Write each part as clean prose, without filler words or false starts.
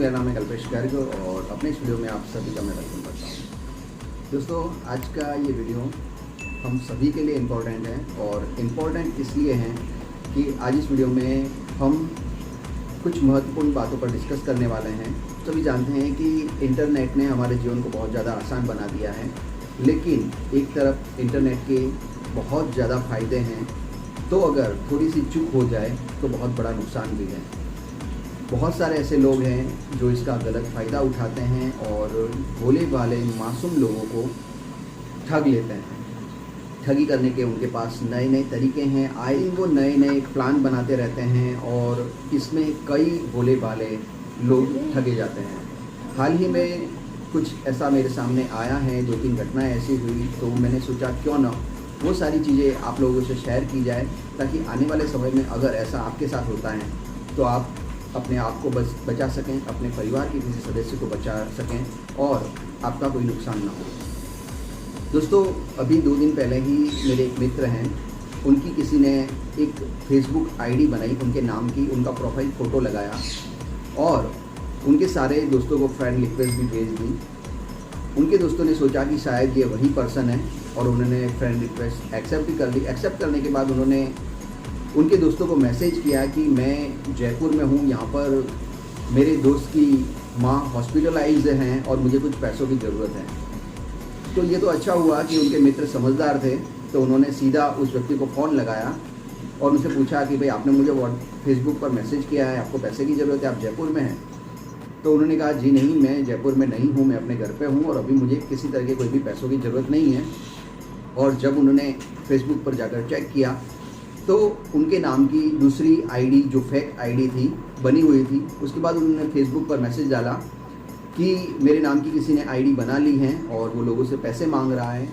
मेरा नाम है कल्पेश गर्ग और अपने इस वीडियो में आप सभी का मैं वेलकम करता हूँ। दोस्तों, आज का ये वीडियो हम सभी के लिए इम्पोर्टेंट है और इम्पोर्टेंट इसलिए है कि आज इस वीडियो में हम कुछ महत्वपूर्ण बातों पर डिस्कस करने वाले हैं। सभी जानते हैं कि इंटरनेट ने हमारे जीवन को बहुत ज़्यादा आसान बना दिया है, लेकिन एक तरफ इंटरनेट के बहुत ज़्यादा फ़ायदे हैं, तो अगर थोड़ी सी चूक हो जाए तो बहुत बड़ा नुकसान भी है। बहुत सारे ऐसे लोग हैं जो इसका गलत फ़ायदा उठाते हैं और भोले भाले मासूम लोगों को ठग लेते हैं। ठगी करने के उनके पास नए नए तरीके हैं, आए दिन वो नए नए प्लान बनाते रहते हैं और इसमें कई भोले भाले लोग ठगे जाते हैं। हाल ही में कुछ ऐसा मेरे सामने आया है, 2-3 घटनाएं ऐसी हुई, तो मैंने सोचा क्यों ना वो सारी चीज़ें आप लोगों से शेयर की जाए, ताकि आने वाले समय में अगर ऐसा आपके साथ होता है तो आप अपने आप को बचा सकें, अपने परिवार के किसी सदस्य को बचा सकें और आपका कोई नुकसान ना हो। दोस्तों, अभी 2 दिन पहले ही मेरे एक मित्र हैं, उनकी किसी ने एक फेसबुक आईडी बनाई, उनके नाम की, उनका प्रोफाइल फ़ोटो लगाया और उनके सारे दोस्तों को फ्रेंड रिक्वेस्ट भी भेज दी। उनके दोस्तों ने सोचा कि शायद ये वही पर्सन है और उन्होंने फ्रेंड रिक्वेस्ट एक्सेप्ट भी कर ली। एक्सेप्ट करने के बाद उन्होंने उनके दोस्तों को मैसेज किया कि मैं जयपुर में हूँ, यहाँ पर मेरे दोस्त की माँ हॉस्पिटलाइज्ड हैं और मुझे कुछ पैसों की ज़रूरत है। तो ये तो अच्छा हुआ कि उनके मित्र समझदार थे, तो उन्होंने सीधा उस व्यक्ति को फ़ोन लगाया और उनसे पूछा कि भाई आपने मुझे फेसबुक पर मैसेज किया है, आपको पैसे की ज़रूरत है, आप जयपुर में हैं? तो उन्होंने कहा जी नहीं, मैं जयपुर में नहीं हूँ, मैं अपने घर पे हूँ और अभी मुझे किसी तरह के कोई भी पैसों की ज़रूरत नहीं है। और जब उन्होंने फेसबुक पर जाकर चेक किया तो उनके नाम की दूसरी आईडी, जो फेक आईडी थी, बनी हुई थी। उसके बाद उन्होंने फेसबुक पर मैसेज डाला कि मेरे नाम की किसी ने आईडी बना ली है और वो लोगों से पैसे मांग रहा है।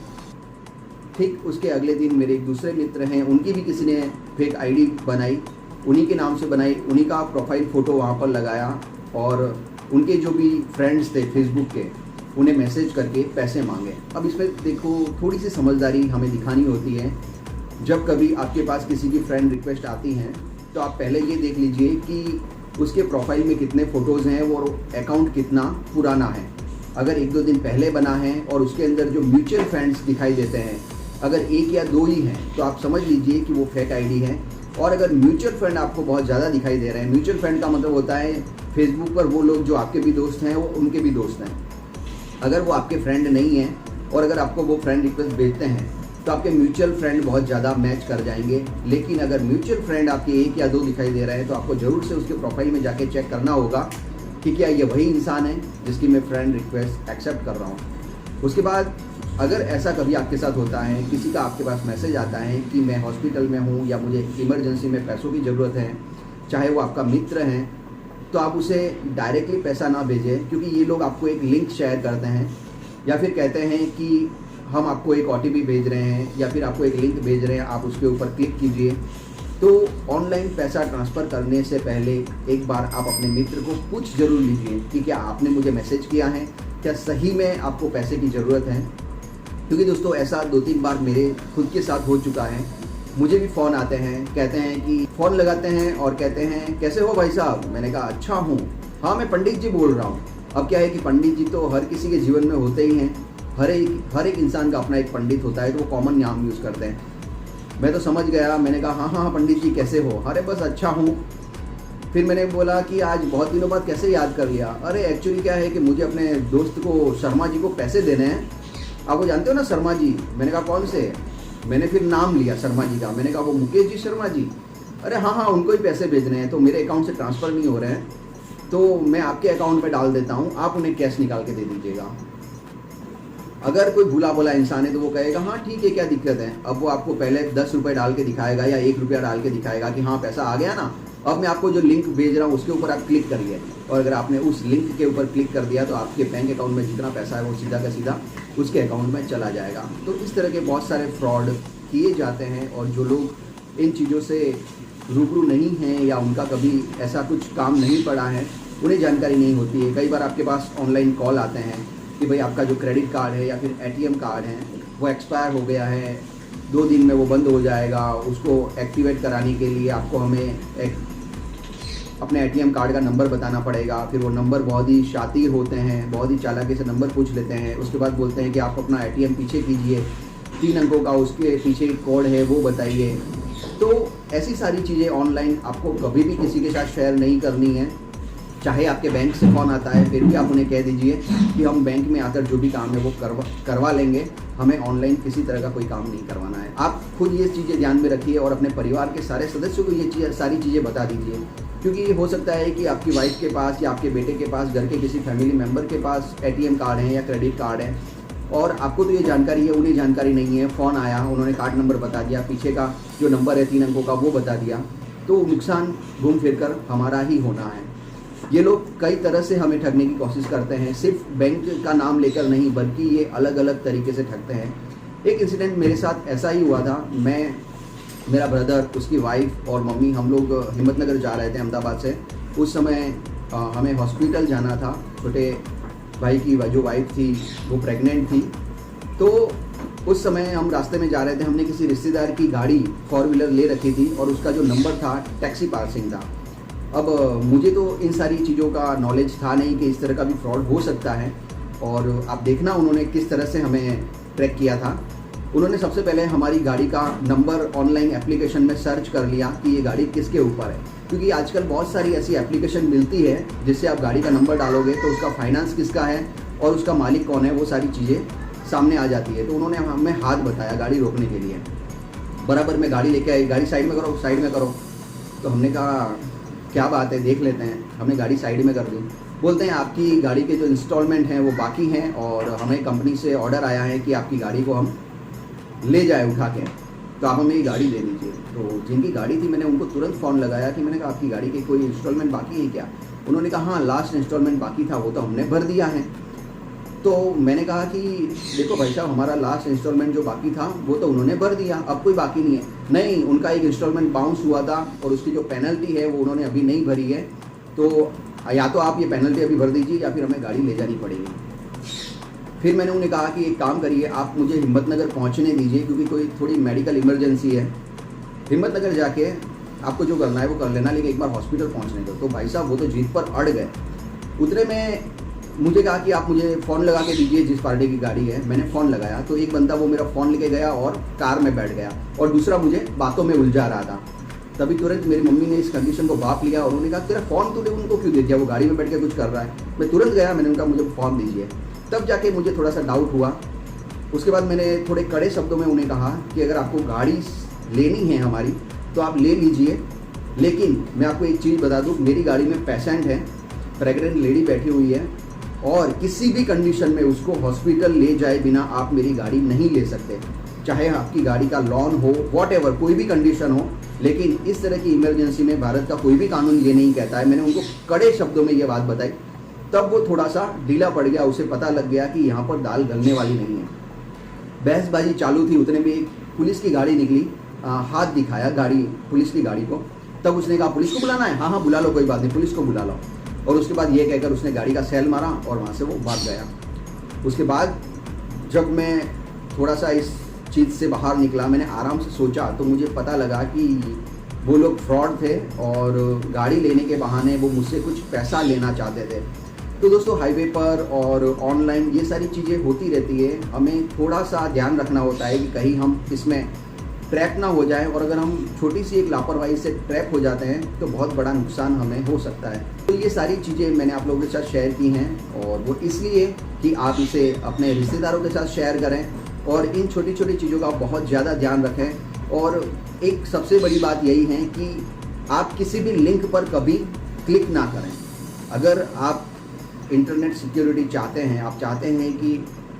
ठीक उसके अगले दिन मेरे एक दूसरे मित्र हैं, उनकी भी किसी ने फेक आईडी बनाई, उन्हीं के नाम से बनाई, उन्हीं का प्रोफाइल फ़ोटो वहाँ पर लगाया और उनके जो भी फ्रेंड्स थे फेसबुक के, उन्हें मैसेज करके पैसे मांगे। अब इसमें देखो, थोड़ी सी समझदारी हमें दिखानी होती है। जब कभी आपके पास किसी की फ्रेंड रिक्वेस्ट आती हैं तो आप पहले ये देख लीजिए कि उसके प्रोफाइल में कितने फ़ोटोज़ हैं, वो अकाउंट कितना पुराना है। अगर 1-2 दिन पहले बना है और उसके अंदर जो म्यूचुअल फंड्स दिखाई देते हैं, अगर 1 या 2 ही हैं तो आप समझ लीजिए कि वो फेक आईडी है। और अगर म्यूचुअल फंड आपको बहुत ज़्यादा दिखाई दे रहे हैं, म्यूचुअल फंड का मतलब होता है फेसबुक पर वो लोग जो आपके भी दोस्त हैं वो उनके भी दोस्त हैं। अगर वो आपके फ्रेंड नहीं हैं और अगर आपको वो फ्रेंड रिक्वेस्ट भेजते हैं तो आपके म्यूचुअल फ्रेंड बहुत ज़्यादा मैच कर जाएंगे। लेकिन अगर म्यूचुअल फ्रेंड आपके 1 या 2 दिखाई दे रहे हैं तो आपको ज़रूर से उसके प्रोफाइल में जाके चेक करना होगा कि क्या ये वही इंसान है जिसकी मैं फ्रेंड रिक्वेस्ट एक्सेप्ट कर रहा हूँ। उसके बाद अगर ऐसा कभी आपके साथ होता है, किसी का आपके पास मैसेज आता है कि मैं हॉस्पिटल में हूँ या मुझे इमरजेंसी में पैसों की ज़रूरत है, चाहे वो आपका मित्र है, तो आप उसे डायरेक्टली पैसा ना भेजें, क्योंकि ये लोग आपको एक लिंक शेयर करते हैं या फिर कहते हैं कि हम आपको एक OTP भेज रहे हैं या फिर आपको एक लिंक भेज रहे हैं, आप उसके ऊपर क्लिक कीजिए। तो ऑनलाइन पैसा ट्रांसफ़र करने से पहले एक बार आप अपने मित्र को पूछ जरूर लीजिए कि क्या आपने मुझे मैसेज किया है, क्या सही में आपको पैसे की ज़रूरत है। क्योंकि दोस्तों, ऐसा 2-3 बार मेरे खुद के साथ हो चुका है। मुझे भी फ़ोन आते हैं, कहते हैं कि फ़ोन लगाते हैं और कहते हैं कैसे हो भाई साहब? मैंने कहा अच्छा हूँ, हाँ मैं पंडित जी बोल रहा हूँ। अब क्या है कि पंडित जी तो हर किसी के जीवन में होते ही हैं, हर एक इंसान का अपना एक पंडित होता है, तो वो कॉमन नाम यूज़ करते हैं। मैं तो समझ गया, मैंने कहा हाँ हाँ पंडित जी कैसे हो? अरे बस अच्छा हूँ। फिर मैंने बोला कि आज बहुत दिनों बाद कैसे याद कर लिया? अरे एक्चुअली क्या है कि मुझे अपने दोस्त को, शर्मा जी को पैसे देने हैं। आपको जानते हो ना शर्मा जी? मैंने कहा कौन से? मैंने फिर नाम लिया शर्मा जी का, मैंने कहा वो मुकेश जी शर्मा जी। अरे हाँ हाँ, उनको ही पैसे भेजने हैं, तो मेरे अकाउंट से ट्रांसफ़र नहीं हो रहे हैं, तो मैं आपके अकाउंट में डाल देता हूँ, आप उन्हें कैश निकाल के दे दीजिएगा। अगर कोई भूला भोला इंसान है तो वो कहेगा हाँ ठीक है, क्या दिक्कत है। अब वो आपको पहले 10 रुपये डाल के दिखाएगा या 1 रुपया डाल के दिखाएगा कि हाँ पैसा आ गया ना, अब मैं आपको जो लिंक भेज रहा हूँ उसके ऊपर आप क्लिक करिए। और अगर आपने उस लिंक के ऊपर क्लिक कर दिया तो आपके बैंक अकाउंट में जितना पैसा है वो सीधा का सीधा उसके अकाउंट में चला जाएगा। तो इस तरह के बहुत सारे फ्रॉड किए जाते हैं और जो लोग इन चीज़ों से रूबरू नहीं हैं या उनका कभी ऐसा कुछ काम नहीं पड़ा है, उन्हें जानकारी नहीं होती है। कई बार आपके पास ऑनलाइन कॉल आते हैं कि भाई आपका जो क्रेडिट कार्ड है या फिर ATM कार्ड है वो एक्सपायर हो गया है, 2 दिन में वो बंद हो जाएगा, उसको एक्टिवेट कराने के लिए आपको हमें एक अपने एटीएम कार्ड का नंबर बताना पड़ेगा। फिर वो नंबर बहुत ही शातिर होते हैं, बहुत ही चालाकी से नंबर पूछ लेते हैं। उसके बाद बोलते हैं कि आप अपना एटीएम पीछे कीजिए, 3 अंकों का उसके पीछे कोड है वो बताइए। तो ऐसी सारी चीज़ें ऑनलाइन आपको कभी भी किसी के साथ शेयर नहीं करनी है। चाहे आपके बैंक से फ़ोन आता है फिर भी आप उन्हें कह दीजिए कि हम बैंक में आकर जो भी काम है वो करवा लेंगे, हमें ऑनलाइन किसी तरह का कोई काम नहीं करवाना है। आप खुद ये चीज़ें ध्यान में रखिए और अपने परिवार के सारे सदस्यों को ये सारी चीज़ें बता दीजिए, क्योंकि ये हो सकता है कि आपकी वाइफ के पास या आपके बेटे के पास, घर के किसी फैमिली मेम्बर के पास एटीएम कार्ड है या क्रेडिट कार्ड है और आपको तो ये जानकारी है, उन्हें जानकारी नहीं है। फ़ोन आया, उन्होंने कार्ड नंबर बता दिया, पीछे का जो नंबर है 3 अंकों का वो बता दिया, तो नुकसान घूम फिर कर हमारा ही होना है। ये लोग कई तरह से हमें ठगने की कोशिश करते हैं, सिर्फ बैंक का नाम लेकर नहीं बल्कि ये अलग अलग तरीके से ठगते हैं। एक इंसिडेंट मेरे साथ ऐसा ही हुआ था। मैं, मेरा ब्रदर, उसकी वाइफ और मम्मी, हम लोग हिम्मतनगर जा रहे थे अहमदाबाद से। उस समय हमें हॉस्पिटल जाना था। छोटे भाई की जो वाइफ थी वो प्रेग्नेंट थी, तो उस समय हम रास्ते में जा रहे थे। हमने किसी रिश्तेदार की गाड़ी 4 व्हीलर ले रखी थी और उसका जो नंबर था टैक्सी पार्सिंग था। अब मुझे तो इन सारी चीज़ों का नॉलेज था नहीं कि इस तरह का भी फ्रॉड हो सकता है। और आप देखना उन्होंने किस तरह से हमें ट्रैक किया था। उन्होंने सबसे पहले हमारी गाड़ी का नंबर ऑनलाइन एप्लीकेशन में सर्च कर लिया कि ये गाड़ी किसके ऊपर है, क्योंकि आजकल बहुत सारी ऐसी एप्लीकेशन मिलती है जिससे आप गाड़ी का नंबर डालोगे तो उसका फाइनेंस किसका है और उसका मालिक कौन है वो सारी चीज़ें सामने आ जाती है। तो उन्होंने हमें हाथ बताया गाड़ी रोकने के लिए। बराबर में गाड़ी लेके आई, गाड़ी साइड में करो, साइड में करो। तो हमने कहा क्या बात है, देख लेते हैं। हमने गाड़ी साइड में कर दी। बोलते हैं आपकी गाड़ी के जो इंस्टॉलमेंट हैं वो बाकी हैं और हमें कंपनी से ऑर्डर आया है कि आपकी गाड़ी को हम ले जाए उठा के, तो आप हमें ये गाड़ी दे दीजिए। तो जिनकी गाड़ी थी मैंने उनको तुरंत फ़ोन लगाया कि मैंने कहा आपकी गाड़ी के कोई इंस्टॉलमेंट बाकी है क्या? उन्होंने कहा हाँ, लास्ट इंस्टॉलमेंट बाकी था, वो तो हमने भर दिया है। तो मैंने कहा कि देखो भाई साहब, हमारा लास्ट इंस्टॉलमेंट जो बाकी था वो तो उन्होंने भर दिया, अब कोई बाकी नहीं है। नहीं, उनका एक इंस्टॉलमेंट बाउंस हुआ था और उसकी जो पेनल्टी है वो उन्होंने अभी नहीं भरी है, तो या तो आप ये पेनल्टी अभी भर दीजिए या फिर हमें गाड़ी ले जानी पड़ेगी। फिर मैंने उन्हें कहा कि एक काम करिए, आप मुझे हिम्मतनगर पहुंचने दीजिए क्योंकि कोई थोड़ी मेडिकल इमरजेंसी है। हिम्मतनगर जाके आपको जो करना है वो कर लेना, लेकिन एक बार हॉस्पिटल पहुंचने दो। तो भाई साहब वो तो जीत पर अड़ गए। उतने में मुझे कहा कि आप मुझे फ़ोन लगा के दीजिए जिस पार्टी की गाड़ी है। मैंने फ़ोन लगाया तो एक बंदा वो मेरा फ़ोन लेके गया और कार में बैठ गया और दूसरा मुझे बातों में उलझा रहा था। तभी तुरंत मेरी मम्मी ने इस कंडीशन को भाप लिया और उन्होंने कहा तेरा फ़ोन तूने उनको क्यों दे दिया, वो गाड़ी में बैठ के कुछ कर रहा है। मैं तुरंत गया, मैंने उनका मुझे फ़ोन दीजिए। तब जाके मुझे थोड़ा सा डाउट हुआ। उसके बाद मैंने थोड़े कड़े शब्दों में उन्हें कहा कि अगर आपको गाड़ी लेनी है हमारी तो आप ले लीजिए, लेकिन मैं आपको एक चीज़ बता दूँ, मेरी गाड़ी में पेशेंट है, प्रेग्नेंट लेडी बैठी हुई है और किसी भी कंडीशन में उसको हॉस्पिटल ले जाए बिना आप मेरी गाड़ी नहीं ले सकते। चाहे आपकी गाड़ी का लोन हो, वॉटएवर, कोई भी कंडीशन हो, लेकिन इस तरह की इमरजेंसी में भारत का कोई भी कानून ये नहीं कहता है। मैंने उनको कड़े शब्दों में ये बात बताई। तब वो थोड़ा सा ढीला पड़ गया, उसे पता लग गया कि यहाँ पर दाल गलने वाली नहीं है। बहसबाजी चालू थी। उतने में एक पुलिस की गाड़ी निकली, हाथ दिखाया गाड़ी, पुलिस की गाड़ी को। तब उसने कहा पुलिस को बुलाना है? हाँ हाँ बुला लो, कोई बात नहीं, पुलिस को बुला लो। और उसके बाद ये कहकर उसने गाड़ी का सेल मारा और वहाँ से वो भाग गया। उसके बाद जब मैं थोड़ा सा इस चीज़ से बाहर निकला, मैंने आराम से सोचा तो मुझे पता लगा कि वो लोग फ्रॉड थे और गाड़ी लेने के बहाने वो मुझसे कुछ पैसा लेना चाहते थे। तो दोस्तों, हाईवे पर और ऑनलाइन ये सारी चीज़ें होती रहती है। हमें थोड़ा सा ध्यान रखना होता है कि कहीं हम इसमें ट्रैप ना हो जाए, और अगर हम छोटी सी एक लापरवाही से ट्रैप हो जाते हैं तो बहुत बड़ा नुकसान हमें हो सकता है। तो ये सारी चीज़ें मैंने आप लोगों के साथ शेयर की हैं और वो इसलिए कि आप इसे अपने रिश्तेदारों के साथ शेयर करें और इन छोटी छोटी चीज़ों का बहुत ज़्यादा ध्यान रखें। और एक सबसे बड़ी बात यही है कि आप किसी भी लिंक पर कभी क्लिक ना करें। अगर आप इंटरनेट सिक्योरिटी चाहते हैं, आप चाहते हैं कि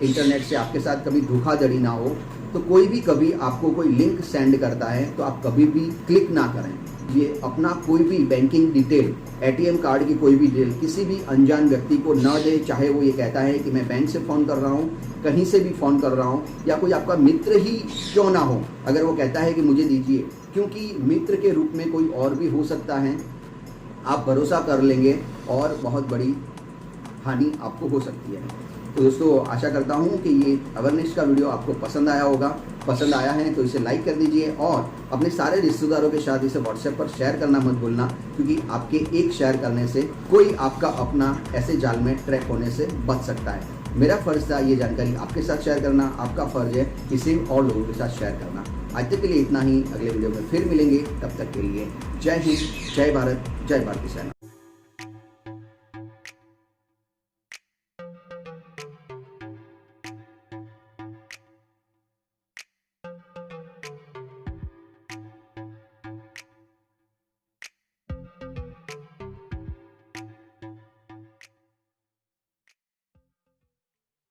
इंटरनेट से आपके साथ कभी धोखाधड़ी ना हो, तो कोई भी कभी आपको कोई लिंक सेंड करता है तो आप कभी भी क्लिक ना करें। ये अपना कोई भी बैंकिंग डिटेल, एटीएम कार्ड की कोई भी डिटेल किसी भी अनजान व्यक्ति को न दे, चाहे वो ये कहता है कि मैं बैंक से फ़ोन कर रहा हूँ, कहीं से भी फ़ोन कर रहा हूँ, या कोई आपका मित्र ही क्यों ना हो। अगर वो कहता है कि मुझे दीजिए, क्योंकि मित्र के रूप में कोई और भी हो सकता है, आप भरोसा कर लेंगे और बहुत बड़ी हानि आपको हो सकती है। तो दोस्तों आशा करता हूँ कि ये अवेयरनेस का वीडियो आपको पसंद आया होगा। पसंद आया है तो इसे लाइक कर दीजिए और अपने सारे रिश्तेदारों के साथ इसे व्हाट्सएप पर शेयर करना मत भूलना, क्योंकि आपके एक शेयर करने से कोई आपका अपना ऐसे जाल में ट्रैक होने से बच सकता है। मेरा फ़र्ज़ था ये जानकारी आपके साथ शेयर करना, आपका फ़र्ज़ है इसे और लोगों के साथ शेयर करना। आज तक के लिए इतना ही, अगले वीडियो में फिर मिलेंगे। तब तक के लिए जय हिंद, जय भारत, जय भारतीय सेना।